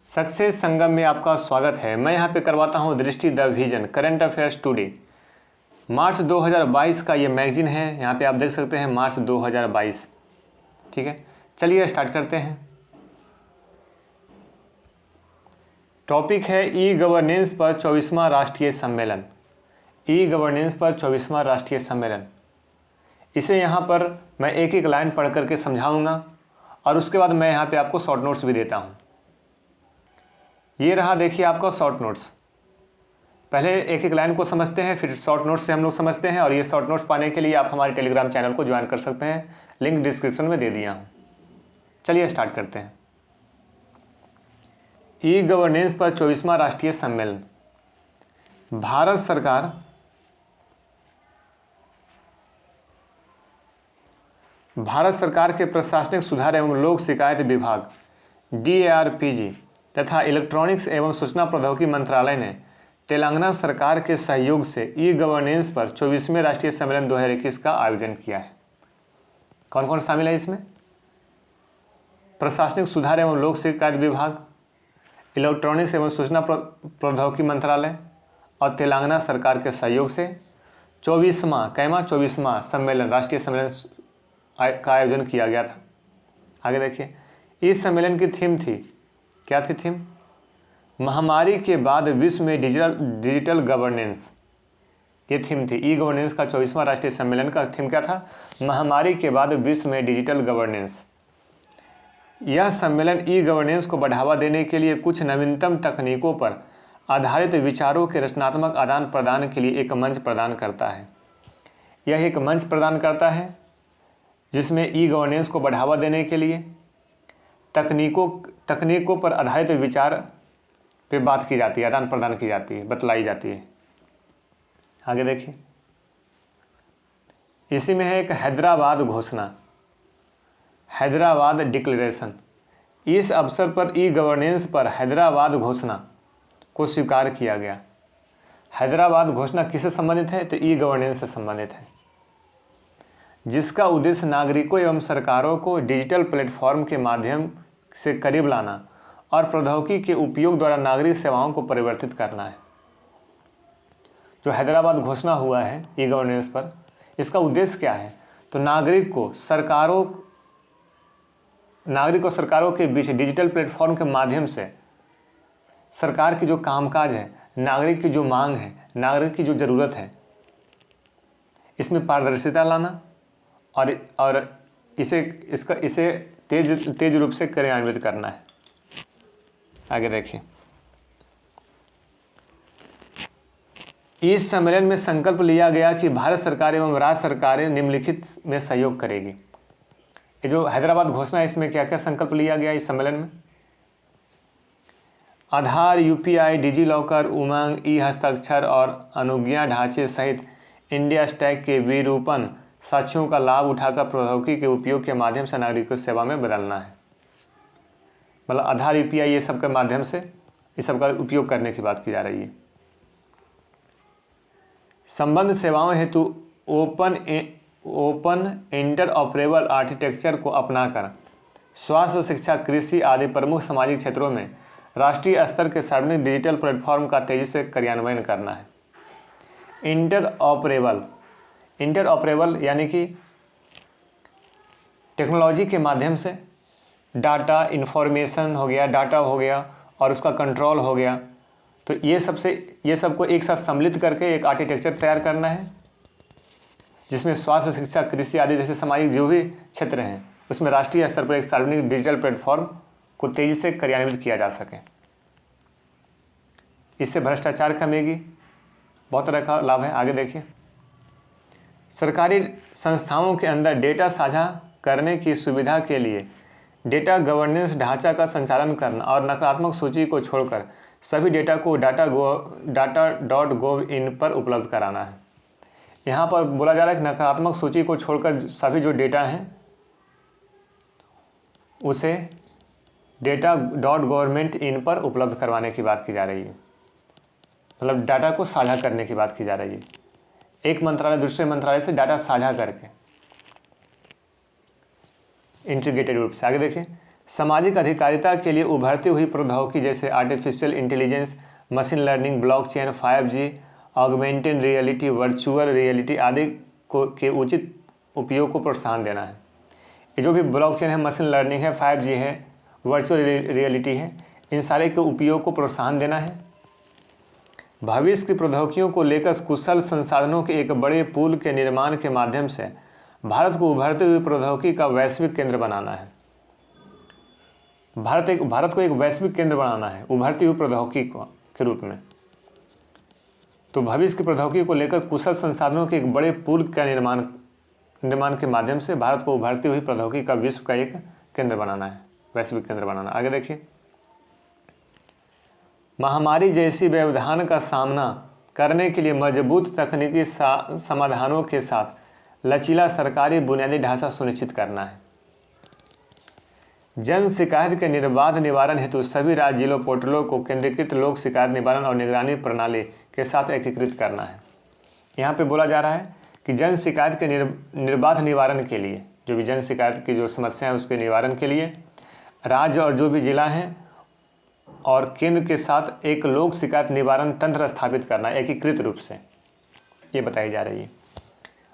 Success संगम में आपका स्वागत है। मैं यहाँ पे करवाता हूँ Drishti the vision current affairs today. March 2022 का ये मैगजीन है, यहाँ पे आप देख सकते हैं मार्च 2022। ठीक है, चलिए स्टार्ट करते हैं। टॉपिक है ई गवर्नेंस पर 24वां राष्ट्रीय सम्मेलन। ई गवर्नेंस पर 24वां राष्ट्रीय सम्मेलन, इसे यहाँ पर मैं एक एक लाइन पढ़ करके समझाऊंगा और उसके बाद मैं यहाँ पे आपको शॉर्ट नोट्स भी देता हूँ। ये रहा, देखिए आपका शॉर्ट नोट्स। पहले एक एक लाइन को समझते हैं, फिर शॉर्ट नोट्स से हम लोग समझते हैं। और ये शॉर्ट नोट्स पाने के लिए आप हमारे टेलीग्राम चैनल को ज्वाइन कर सकते हैं, लिंक डिस्क्रिप्शन में दे दिया हूँ। चलिए स्टार्ट करते हैं। ई गवर्नेंस पर 24वां राष्ट्रीय सम्मेलन। भारत सरकार के प्रशासनिक सुधार एवं लोक शिकायत विभाग DARPG तथा इलेक्ट्रॉनिक्स एवं सूचना प्रौद्योगिकी मंत्रालय ने तेलंगाना सरकार के सहयोग से ई गवर्नेंस पर 24वें राष्ट्रीय सम्मेलन 2021 का आयोजन किया है। कौन कौन शामिल है इसमें? प्रशासनिक सुधार एवं लोक शिकायत विभाग, इलेक्ट्रॉनिक्स एवं सूचना प्रौद्योगिकी मंत्रालय और तेलंगाना सरकार के सहयोग से 24वां सम्मेलन राष्ट्रीय सम्मेलन का आयोजन किया गया था। आगे देखिए, इस सम्मेलन की थीम थी, क्या थी थीम? महामारी के बाद विश्व में डिजिटल गवर्नेंस। ये थीम थी। ई गवर्नेंस का 24वां राष्ट्रीय सम्मेलन का थीम क्या था? महामारी के बाद विश्व में डिजिटल गवर्नेंस। यह सम्मेलन ई गवर्नेंस को बढ़ावा देने के लिए कुछ नवीनतम तकनीकों पर आधारित विचारों के रचनात्मक आदान प्रदान के लिए एक मंच प्रदान करता है। यह एक मंच प्रदान करता है जिसमें ई गवर्नेंस को बढ़ावा देने के लिए तकनीकों पर आधारित विचार पे बात की जाती है, आदान प्रदान की जाती है, बतलाई जाती है। आगे देखिए, इसी में है एक हैदराबाद घोषणा, हैदराबाद डिक्लेरेशन। इस अवसर पर ई गवर्नेंस पर हैदराबाद घोषणा को स्वीकार किया गया। हैदराबाद घोषणा किससे संबंधित है? तो ई गवर्नेंस से संबंधित है, जिसका उद्देश्य नागरिकों एवं सरकारों को डिजिटल प्लेटफॉर्म के माध्यम से करीब लाना और प्रौद्योगिकी के उपयोग द्वारा नागरिक सेवाओं को परिवर्तित करना है। जो हैदराबाद घोषणा हुआ है ई गवर्नेंस पर, इसका उद्देश्य क्या है? तो नागरिक और सरकारों के बीच डिजिटल प्लेटफॉर्म के माध्यम से सरकार की जो कामकाज है, नागरिक की जो मांग है, नागरिक की जो ज़रूरत है, इसमें पारदर्शिता लाना और इसे तेज रूप से कार्यान्वित करना है। आगे देखिए, इस सम्मेलन में संकल्प लिया गया कि भारत सरकार एवं राज्य सरकारें निम्नलिखित में सहयोग करेगी। ये जो हैदराबाद घोषणा है, इसमें क्या क्या संकल्प लिया गया इस सम्मेलन में? आधार, UPI, डिजी लॉकर, उमंग, ई हस्ताक्षर और अनुज्ञा ढांचे सहित इंडिया स्टैक के विरूपण साक्ष्यों का लाभ उठाकर प्रौद्योगिकी के उपयोग के माध्यम से नागरिकों की सेवा में बदलना है। मतलब आधार, UPI ये सब के माध्यम से इस सब का उपयोग करने की बात की जा रही है। संबद्ध सेवाओं हेतु ओपन इंटरऑपरेबल आर्किटेक्चर को अपनाकर स्वास्थ्य, शिक्षा, कृषि आदि प्रमुख सामाजिक क्षेत्रों में राष्ट्रीय स्तर के सार्वजनिक डिजिटल प्लेटफॉर्म का तेजी से कार्यान्वयन करना है। इंटरऑपरेबल यानी कि टेक्नोलॉजी के माध्यम से डाटा, इन्फॉर्मेशन हो गया, डाटा हो गया और उसका कंट्रोल हो गया, तो ये सबको एक साथ सम्मिलित करके एक आर्किटेक्चर तैयार करना है, जिसमें स्वास्थ्य, शिक्षा, कृषि आदि जैसे सामाजिक जो भी क्षेत्र हैं उसमें राष्ट्रीय स्तर पर एक सार्वजनिक डिजिटल प्लेटफॉर्म को तेजी से कार्यान्वित किया जा सके। इससे भ्रष्टाचार कमेगी, बहुत तरह का लाभ है। आगे देखिए, सरकारी संस्थाओं के अंदर डेटा साझा करने की सुविधा के लिए डेटा गवर्नेंस ढांचा का संचालन करना और नकारात्मक सूची को छोड़कर सभी डेटा को data.gov.in पर उपलब्ध कराना है। यहाँ पर बोला जा रहा है कि नकारात्मक सूची को छोड़कर सभी जो डेटा हैं उसे data.government.in पर उपलब्ध करवाने की बात की जा रही है। मतलब डाटा को साझा करने की बात की जा रही है, एक मंत्रालय दूसरे मंत्रालय से डाटा साझा करके इंटीग्रेटेड रूप से। आगे देखिए, सामाजिक अधिकारिता के लिए उभरती हुई प्रौद्योगिकी जैसे artificial intelligence, machine learning, blockchain, 5G, augmented reality, virtual reality आदि के उचित उपयोग को प्रोत्साहन देना है। ये जो भी ब्लॉकचेन है, मशीन लर्निंग है, 5G है, वर्चुअल रियलिटी है, इन सारे के उपयोग को प्रोत्साहन देना है। भविष्य की प्रौद्योगिकियों को लेकर कुशल संसाधनों के एक बड़े पूल के निर्माण के माध्यम से भारत को उभरते हुए प्रौद्योगिकी का वैश्विक केंद्र बनाना है। भारत को एक वैश्विक केंद्र बनाना है उभरती हुई प्रौद्योगिकी के रूप में। तो भविष्य की प्रौद्योगिकी को लेकर कुशल संसाधनों के एक बड़े पूल का निर्माण के माध्यम से भारत को उभरती हुई प्रौद्योगिकी का विश्व का एक केंद्र बनाना है, वैश्विक केंद्र बनाना। आगे देखिए, महामारी जैसी व्यवधान का सामना करने के लिए मजबूत तकनीकी समाधानों के साथ लचीला सरकारी बुनियादी ढांचा सुनिश्चित करना है। जन शिकायत के निर्बाध निवारण हेतु सभी राज्य जिलों पोर्टलों को केंद्रीकृत लोक शिकायत निवारण और निगरानी प्रणाली के साथ एकीकृत करना है। यहाँ पे बोला जा रहा है कि जन शिकायत के निर्बाध निवारण के लिए, जो भी जन शिकायत की जो समस्या है उसके निवारण के लिए राज्य और जो भी जिला हैं और केंद्र के साथ एक लोक शिकायत निवारण तंत्र स्थापित करना एकीकृत रूप से, ये बताई जा रही है।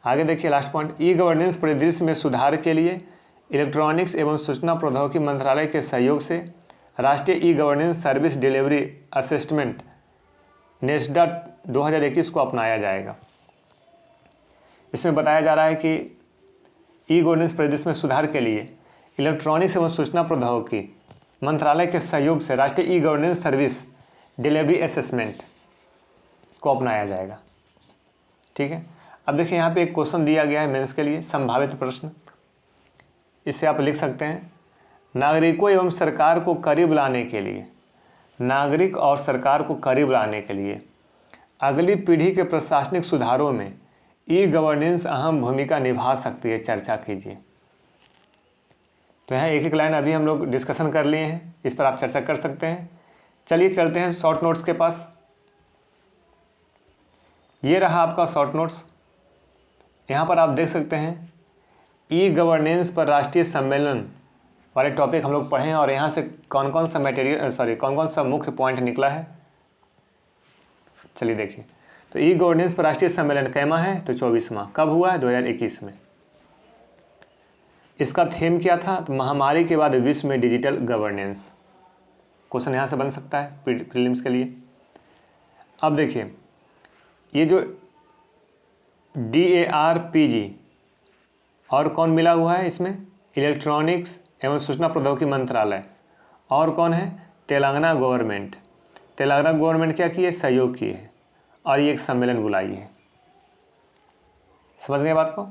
आगे देखिए लास्ट पॉइंट, ई गवर्नेंस परिदृश्य में सुधार के लिए इलेक्ट्रॉनिक्स एवं सूचना प्रौद्योगिकी मंत्रालय के सहयोग से राष्ट्रीय e governance service delivery assessment नेस्डा 2021 को अपनाया जाएगा। इसमें बताया जा रहा है कि ई गवर्नेंस परिदृश्य में सुधार के लिए इलेक्ट्रॉनिक्स एवं सूचना प्रौद्योगिकी मंत्रालय के सहयोग से राष्ट्रीय e governance service delivery assessment को अपनाया जाएगा। ठीक है, अब देखिए यहाँ पे एक क्वेश्चन दिया गया है मेंस के लिए, संभावित प्रश्न, इसे आप लिख सकते हैं। नागरिकों एवं सरकार को करीब लाने के लिए, नागरिक और सरकार को करीब लाने के लिए अगली पीढ़ी के प्रशासनिक सुधारों में ई गवर्नेंस अहम भूमिका निभा सकती है, चर्चा कीजिए। तो यहाँ एक एक लाइन अभी हम लोग डिस्कशन कर लिए हैं, इस पर आप चर्चा कर सकते हैं। चलिए चलते हैं शॉर्ट नोट्स के पास। ये रहा आपका शॉर्ट नोट्स, यहाँ पर आप देख सकते हैं ई गवर्नेंस पर राष्ट्रीय सम्मेलन वाले टॉपिक हम लोग पढ़े हैं और यहाँ से कौन कौन सा मुख्य पॉइंट निकला है, चलिए देखिए। तो ई गवर्नेंस पर राष्ट्रीय सम्मेलन कैमा है, तो 24वां। कब हुआ है? 2021 में। इसका थीम क्या था? तो महामारी के बाद विश्व में डिजिटल गवर्नेंस। क्वेश्चन यहाँ से बन सकता है प्रीलिम्स के लिए। अब देखिए, ये जो DARPG और कौन मिला हुआ है इसमें? इलेक्ट्रॉनिक्स एवं सूचना प्रौद्योगिकी मंत्रालय, और कौन है? तेलंगाना गवर्नमेंट। तेलंगाना गवर्नमेंट क्या की है? सहयोग किए है और ये एक सम्मेलन बुलाई है। समझ गए बात को?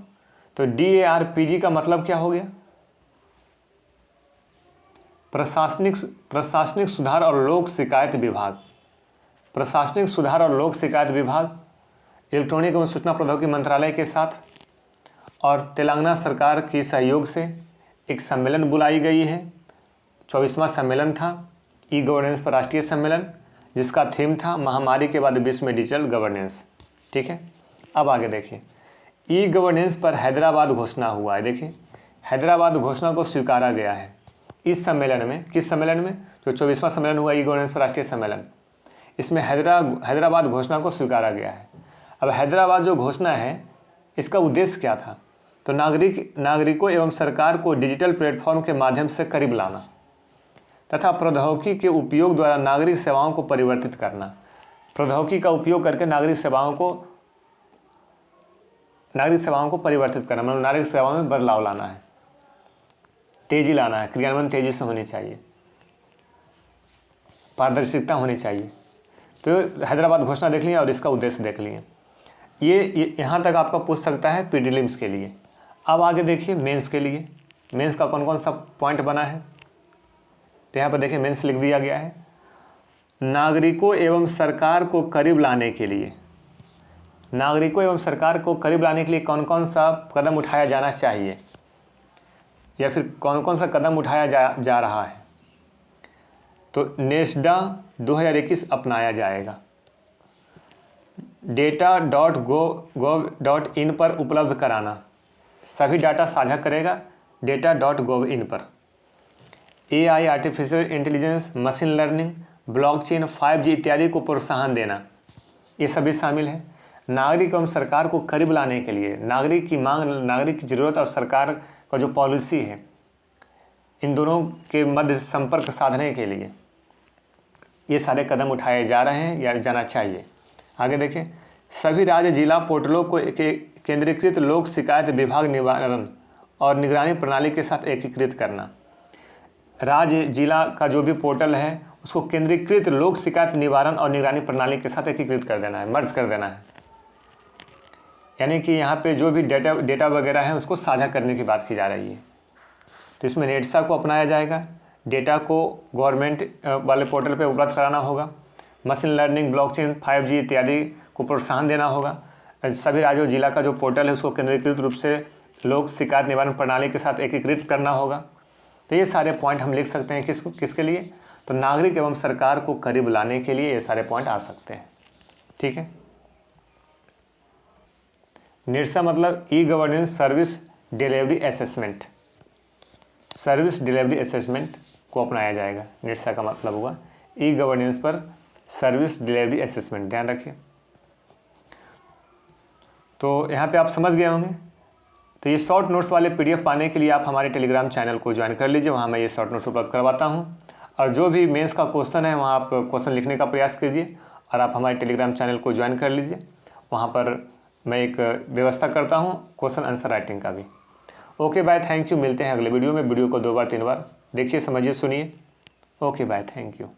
तो DARPG का मतलब क्या हो गया? प्रशासनिक सुधार और लोक शिकायत विभाग। प्रशासनिक सुधार और लोक शिकायत विभाग इलेक्ट्रॉनिक एवं सूचना प्रौद्योगिकी मंत्रालय के साथ और तेलंगाना सरकार की सहयोग से एक सम्मेलन बुलाई गई है। 24वां सम्मेलन था ई गवर्नेंस पर राष्ट्रीय सम्मेलन, जिसका थीम था महामारी के बाद विश्व में डिजिटल गवर्नेंस। ठीक है, अब आगे देखिए, ई गवर्नेंस पर हैदराबाद घोषणा हुआ है। देखिए, हैदराबाद घोषणा को स्वीकारा गया है इस सम्मेलन में। किस सम्मेलन में? जो 24वां सम्मेलन हुआ ई गवर्नेंस पर राष्ट्रीय सम्मेलन, इसमें हैदराबाद घोषणा को स्वीकारा गया है। अब हैदराबाद जो घोषणा है, इसका उद्देश्य क्या था? तो नागरिकों एवं सरकार को डिजिटल प्लेटफॉर्म के माध्यम से करीब लाना तथा प्रौद्योगिकी के उपयोग द्वारा नागरिक सेवाओं को परिवर्तित करना। प्रौद्योगिकी का उपयोग करके नागरिक सेवाओं को परिवर्तित करना, मतलब नागरिक सेवाओं में बदलाव लाना है, तेजी लाना है, क्रियान्वयन तेजी से होनी चाहिए, पारदर्शिता होनी चाहिए। तो हैदराबाद घोषणा देख लिए और इसका उद्देश्य देख लिए। ये यहाँ तक आपका पूछ सकता है प्रीलिम्स के लिए। अब आगे देखिए मेंस के लिए, मेंस का कौन कौन सा पॉइंट बना है। तो यहाँ पर देखिए मेंस लिख दिया गया है, नागरिकों एवं सरकार को करीब लाने के लिए, नागरिकों एवं सरकार को करीब लाने के लिए कौन कौन सा कदम उठाया जाना चाहिए या फिर कौन कौन सा कदम उठाया जा रहा है। तो नेस्डा 2021 अपनाया जाएगा। data.gov.in पर उपलब्ध कराना, सभी डाटा साझा करेगा data.gov.in पर। AI artificial intelligence, machine learning, blockchain, 5G इत्यादि को प्रोत्साहन देना, ये सभी शामिल है। नागरिक एवं सरकार को करीब लाने के लिए, नागरिक की मांग, नागरिक की ज़रूरत और सरकार का जो पॉलिसी है, इन दोनों के मध्य संपर्क साधने के लिए ये सारे कदम उठाए जा रहे हैं या जाना चाहिए। आगे देखें, सभी राज्य जिला पोर्टलों को केंद्रीकृत लोक शिकायत विभाग निवारण और निगरानी प्रणाली के साथ एकीकृत करना। राज्य जिला का जो भी पोर्टल है उसको केंद्रीकृत लोक शिकायत निवारण और निगरानी प्रणाली के साथ एकीकृत कर देना है, मर्ज कर देना है। यानी कि यहाँ पे जो भी डेटा वगैरह है उसको साझा करने की बात की जा रही है। तो इसमें नेटसा को अपनाया जाएगा, डेटा को गवर्नमेंट वाले पोर्टल पे उपलब्ध कराना होगा, मशीन लर्निंग, ब्लॉकचेन, 5G इत्यादि को प्रोत्साहन देना होगा। सभी राज्यों जिला का जो पोर्टल है उसको केंद्रीकृत रूप से लोक शिकायत निवारण प्रणाली के साथ एकीकृत करना होगा। तो ये सारे पॉइंट हम लिख सकते हैं किसके लिए, तो नागरिक एवं सरकार को करीब लाने के लिए ये सारे पॉइंट आ सकते हैं। ठीक है। निरसा मतलब e governance service delivery assessment, service delivery assessment को अपनाया जाएगा। निरसा का मतलब हुआ ई गवर्नेंस पर सर्विस डिलीवरी असेसमेंट, ध्यान रखिए। तो यहाँ पे आप समझ गए होंगे। तो ये शॉर्ट नोट्स वाले PDF पाने के लिए आप हमारे टेलीग्राम चैनल को ज्वाइन कर लीजिए, वहाँ मैं ये शॉर्ट नोट्स उपलब्ध करवाता हूँ। और जो भी मेंस का क्वेश्चन है वहाँ आप क्वेश्चन लिखने का प्रयास कीजिए और आप हमारे टेलीग्राम चैनल को ज्वाइन कर लीजिए। वहाँ पर मैं एक व्यवस्था करता हूँ क्वेश्चन आंसर राइटिंग का भी। Okay bye, thank you. मिलते हैं अगले वीडियो में। वीडियो को 2 बार 3 बार देखिए, समझिए, सुनिए। Okay bye, thank you.